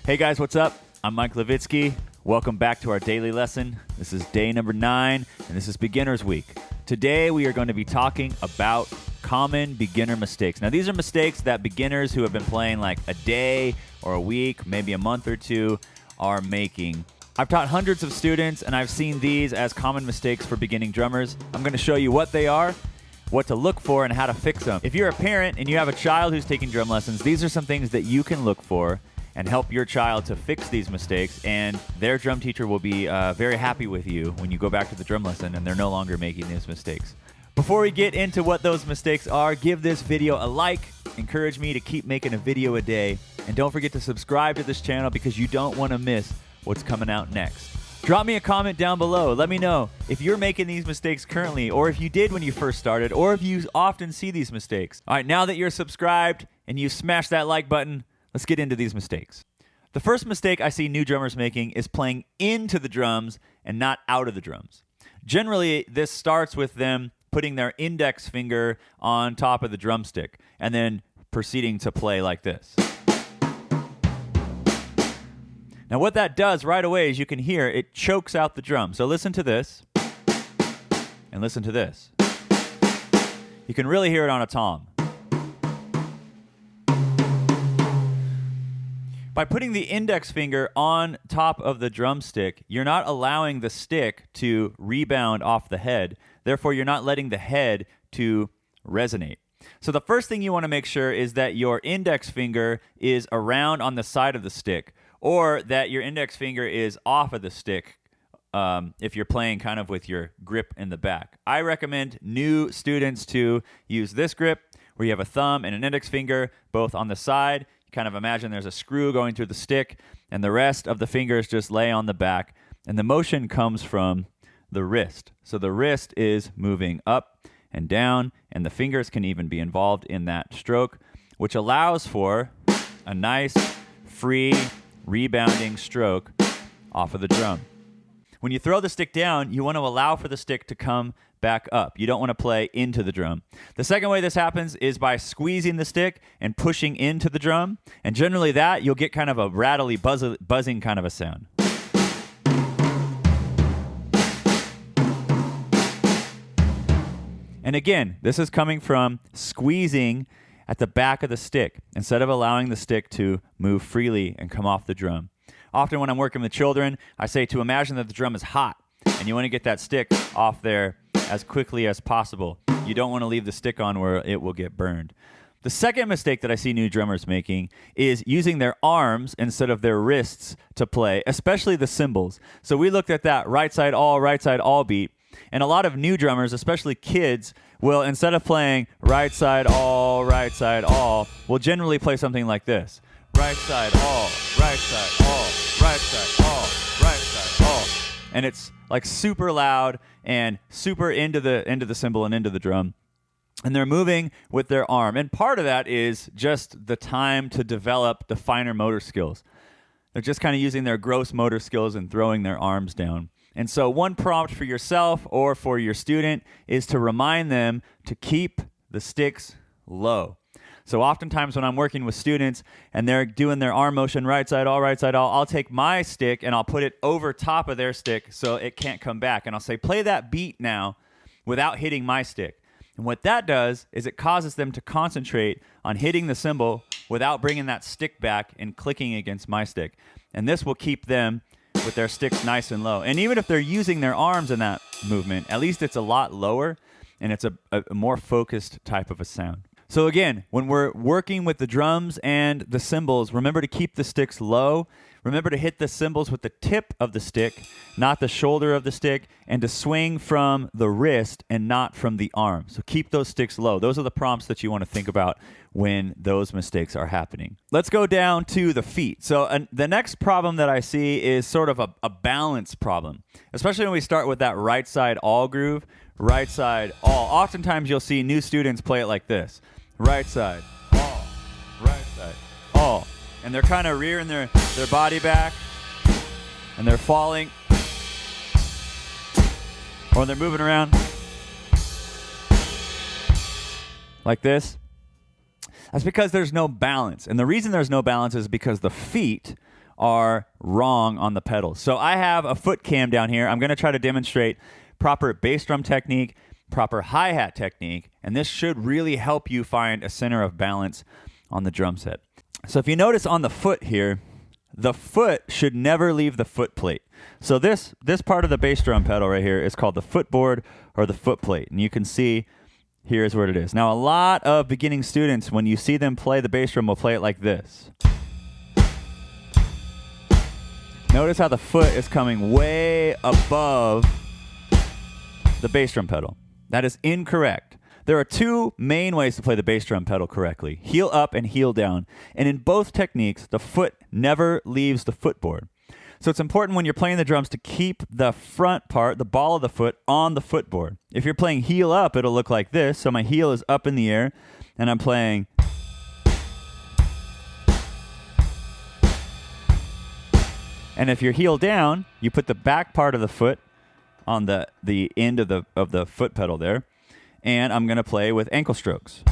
Hey guys, what's up? I'm Mike Levitsky. Welcome back to our daily lesson. This is day number 9, and this is Beginner's Week. Today we are going to be talking about common beginner mistakes. Now, these are mistakes that beginners who have been playing like a day or a week, maybe a month or two, are making. I've taught hundreds of students, and I've seen these as common mistakes for beginning drummers. I'm going to show you what they are, what to look for, and how to fix them. If you're a parent and you have a child who's taking drum lessons, these are some things that you can look for and help your child to fix these mistakes, and their drum teacher will be very happy with you when you go back to the drum lesson and they're no longer making these mistakes. Before we get into what those mistakes are, give this video a like, encourage me to keep making a video a day, and don't forget to subscribe to this channel because you don't want to miss what's coming out next. Drop me a comment down below. Let me know if you're making these mistakes currently, or if you did when you first started, or if you often see these mistakes. All right, now that you're subscribed and you smashed that like button, let's get into these mistakes. The first mistake I see new drummers making is playing into the drums and not out of the drums. Generally, this starts with them putting their index finger on top of the drumstick and then proceeding to play like this. Now, what that does right away, as you can hear, it chokes out the drum. So listen to this and listen to this. You can really hear it on a tom. By putting the index finger on top of the drumstick, you're not allowing the stick to rebound off the head. Therefore, you're not letting the head to resonate. So the first thing you want to make sure is that your index finger is around on the side of the stick, or that your index finger is off of the stick if you're playing kind of with your grip in the back. I recommend new students to use this grip where you have a thumb and an index finger both on the side. Kind of imagine there's a screw going through the stick, and the rest of the fingers just lay on the back, and the motion comes from the wrist. So the wrist is moving up and down, and the fingers can even be involved in that stroke, which allows for a nice, free, rebounding stroke off of the drum. When you throw the stick down, you want to allow for the stick to come back up. You don't want to play into the drum. The second way this happens is by squeezing the stick and pushing into the drum. And generally that, you'll get kind of a rattly, buzzing kind of a sound. And again, this is coming from squeezing at the back of the stick instead of allowing the stick to move freely and come off the drum. Often when I'm working with children, I say to imagine that the drum is hot and you want to get that stick off there as quickly as possible. You don't want to leave the stick on where it will get burned. The second mistake that I see new drummers making is using their arms instead of their wrists to play, especially the cymbals. So we looked at that right side all beat, and a lot of new drummers, especially kids, will, instead of playing right side all, will generally play something like this. Right side all, right side all, right side all, right side all. And it's like super loud and super into the cymbal and into the drum. And they're moving with their arm. And part of that is just the time to develop the finer motor skills. They're just kind of using their gross motor skills and throwing their arms down. And so one prompt for yourself or for your student is to remind them to keep the sticks low. So oftentimes when I'm working with students and they're doing their arm motion right side all, I'll take my stick and I'll put it over top of their stick so it can't come back. And I'll say, play that beat now without hitting my stick. And what that does is it causes them to concentrate on hitting the cymbal without bringing that stick back and clicking against my stick. And this will keep them with their sticks nice and low. And even if they're using their arms in that movement, at least it's a lot lower and it's a more focused type of a sound. So again, when we're working with the drums and the cymbals, remember to keep the sticks low. Remember to hit the cymbals with the tip of the stick, not the shoulder of the stick, and to swing from the wrist and not from the arm. So keep those sticks low. Those are the prompts that you want to think about when those mistakes are happening. Let's go down to the feet. So the next problem that I see is sort of a balance problem, especially when we start with that right side all groove, right side all. Oftentimes you'll see new students play it like this. Right side, all, right side, all. And they're kind of rearing their body back, and they're falling, or they're moving around like this. That's because there's no balance. And the reason there's no balance is because the feet are wrong on the pedals. So I have a foot cam down here. I'm going to try to demonstrate proper bass drum technique, proper hi-hat technique, and this should really help you find a center of balance on the drum set. So if you notice on the foot here, the foot should never leave the foot plate. So this part of the bass drum pedal right here is called the footboard or the foot plate, and you can see here's where it is. Now, a lot of beginning students, when you see them play the bass drum, will play it like this. Notice how the foot is coming way above the bass drum pedal. That is incorrect. There are two main ways to play the bass drum pedal correctly: heel up and heel down. And in both techniques, the foot never leaves the footboard. So it's important when you're playing the drums to keep the front part, the ball of the foot, on the footboard. If you're playing heel up, it'll look like this. So my heel is up in the air, and I'm playing. And if you're heel down, you put the back part of the foot on the end of the foot pedal there, and I'm going to play with ankle strokes.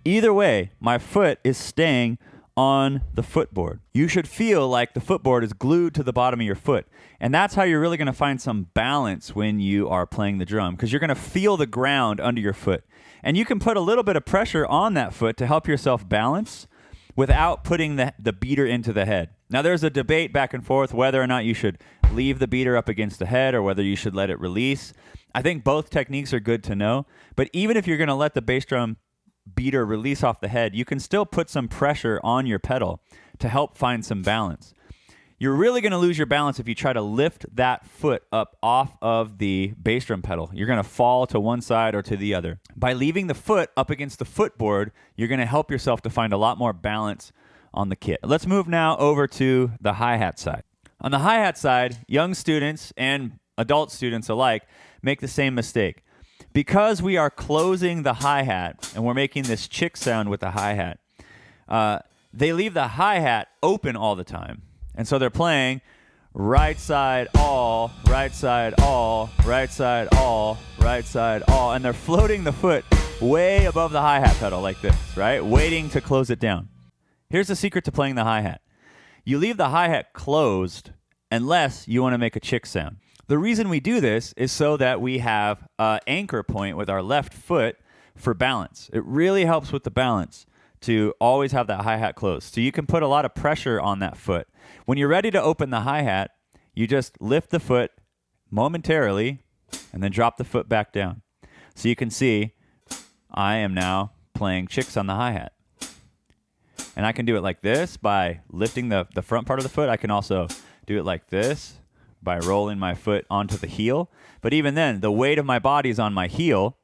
Either way, my foot is staying on the footboard. You should feel like the footboard is glued to the bottom of your foot. And that's how you're really going to find some balance when you are playing the drum, because you're going to feel the ground under your foot. And you can put a little bit of pressure on that foot to help yourself balance without putting the beater into the head. Now, there's a debate back and forth whether or not you should leave the beater up against the head or whether you should let it release. I think both techniques are good to know. But even if you're going to let the bass drum beater release off the head, you can still put some pressure on your pedal to help find some balance. You're really going to lose your balance if you try to lift that foot up off of the bass drum pedal. You're going to fall to one side or to the other. By leaving the foot up against the footboard, you're going to help yourself to find a lot more balance on the kit. Let's move now over to the hi-hat side. On the hi-hat side, young students and adult students alike make the same mistake. Because we are closing the hi-hat and we're making this chick sound with the hi-hat, they leave the hi-hat open all the time. And so they're playing right side all, right side all, right side all, right side all, and they're floating the foot way above the hi-hat pedal like this, right? Waiting to close it down. Here's the secret to playing the hi-hat. You leave the hi-hat closed unless you want to make a chick sound. The reason we do this is so that we have an anchor point with our left foot for balance. It really helps with the balance to always have that hi-hat closed. So you can put a lot of pressure on that foot. When you're ready to open the hi-hat, you just lift the foot momentarily and then drop the foot back down. So you can see I am now playing chicks on the hi-hat. And I can do it like this by lifting the front part of the foot. I can also do it like this by rolling my foot onto the heel. But even then, the weight of my body is on my heel,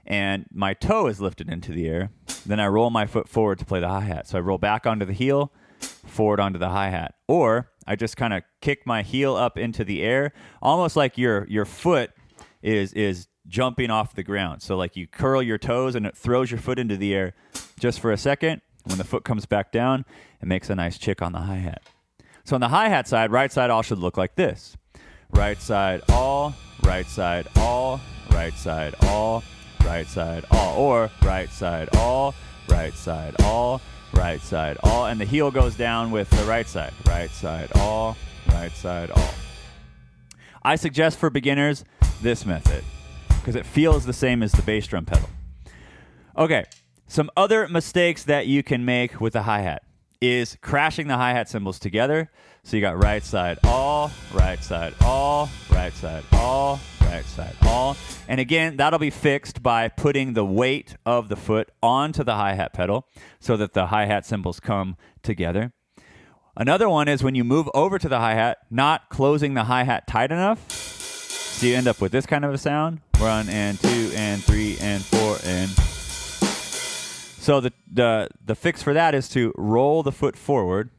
and my toe is lifted into the air. Then I roll my foot forward to play the hi-hat. So I roll back onto the heel, forward onto the hi-hat. Or I just kind of kick my heel up into the air, almost like your foot is jumping off the ground. So like you curl your toes and it throws your foot into the air just for a second. When the foot comes back down, it makes a nice chick on the hi-hat. So on the hi-hat side, right side all should look like this. Right side all, right side all, right side all, right side all, or right side all, right side all, right side all, and the heel goes down with the right side all, right side all. I suggest for beginners this method because it feels the same as the bass drum pedal. Okay, some other mistakes that you can make with the hi-hat is crashing the hi-hat cymbals together. So you got right side all, right side all, right side all, right side all. And again, that'll be fixed by putting the weight of the foot onto the hi-hat pedal so that the hi-hat cymbals come together. Another one is when you move over to the hi-hat, not closing the hi-hat tight enough. So you end up with this kind of a sound. 1 and 2 and 3 and 4 and... So the fix for that is to roll the foot forward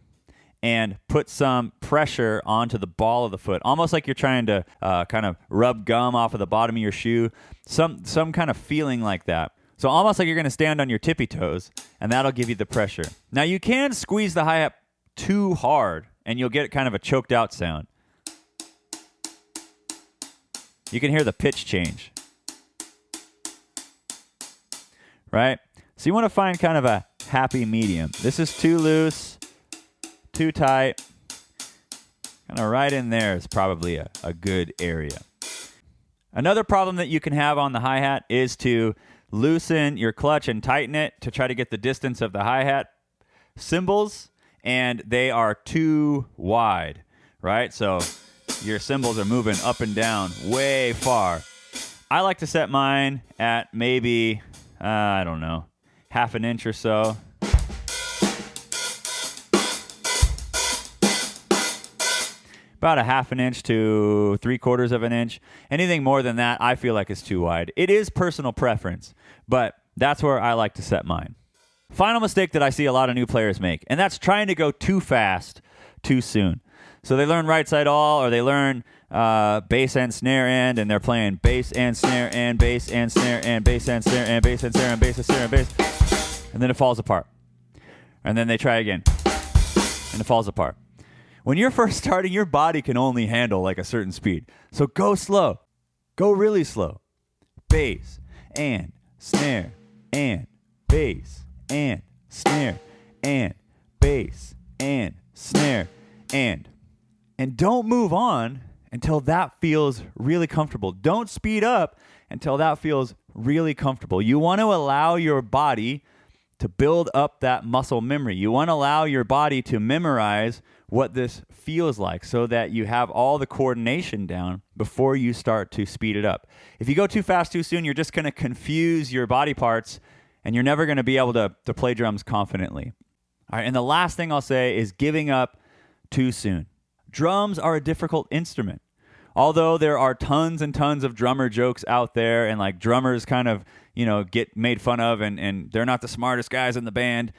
and put some pressure onto the ball of the foot, almost like you're trying to kind of rub gum off of the bottom of your shoe, some kind of feeling like that. So almost like you're going to stand on your tippy toes, and that'll give you the pressure. Now you can squeeze the hi-hat too hard, and you'll get kind of a choked out sound. You can hear the pitch change, right? So you want to find kind of a happy medium. This is too loose, too tight. Kind of right in there is probably a good area. Another problem that you can have on the hi-hat is to loosen your clutch and tighten it to try to get the distance of the hi-hat cymbals, and they are too wide, right? So your cymbals are moving up and down way far. I like to set mine at maybe, I don't know, half an inch or so. About a half an inch to 3/4 of an inch. Anything more than that, I feel like is too wide. It is personal preference, but that's where I like to set mine. Final mistake that I see a lot of new players make, and that's trying to go too fast too soon. So they learn right side all, or they learn bass and snare end, and they're playing bass and snare and bass and snare and bass and snare and bass and snare and bass and snare and bass, and then it falls apart. And then they try again, and it falls apart. When you're first starting, your body can only handle like a certain speed. So go slow. Go really slow. Bass and snare and bass and snare and bass and snare and don't move on until that feels really comfortable. Don't speed up until that feels really comfortable. You want to allow your body to build up that muscle memory. You want to allow your body to memorize what this feels like so that you have all the coordination down before you start to speed it up. If you go too fast too soon, you're just going to confuse your body parts and you're never going to be able to play drums confidently. All right, and the last thing I'll say is giving up too soon. Drums are a difficult instrument. Although there are tons and tons of drummer jokes out there and like drummers kind of, get made fun of and they're not the smartest guys in the band.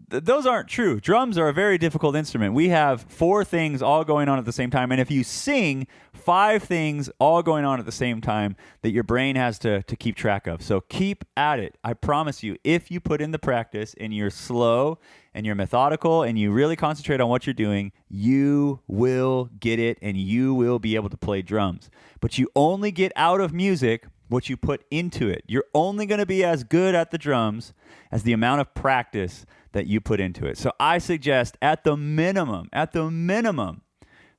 Those aren't true. Drums are a very difficult instrument. We have 4 things all going on at the same time. And if you sing 5 things all going on at the same time that your brain has to keep track of. So keep at it. I promise you, if you put in the practice and you're slow and you're methodical and you really concentrate on what you're doing, you will get it and you will be able to play drums. But you only get out of music what you put into it. You're only going to be as good at the drums as the amount of practice that you put into it. So I suggest at the minimum,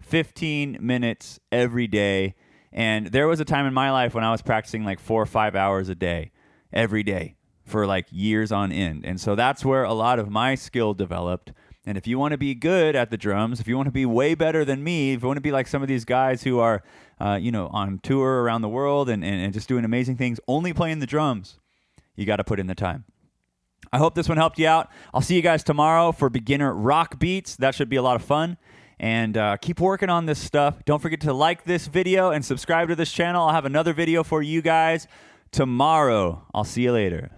15 minutes every day. And there was a time in my life when I was practicing like 4 or 5 hours a day, every day for like years on end. And so that's where a lot of my skill developed. And if you want to be good at the drums, if you want to be way better than me, if you want to be like some of these guys who are, on tour around the world and just doing amazing things, only playing the drums, you got to put in the time. I hope this one helped you out. I'll see you guys tomorrow for beginner rock beats. That should be a lot of fun. And keep working on this stuff. Don't forget to like this video and subscribe to this channel. I'll have another video for you guys tomorrow. I'll see you later.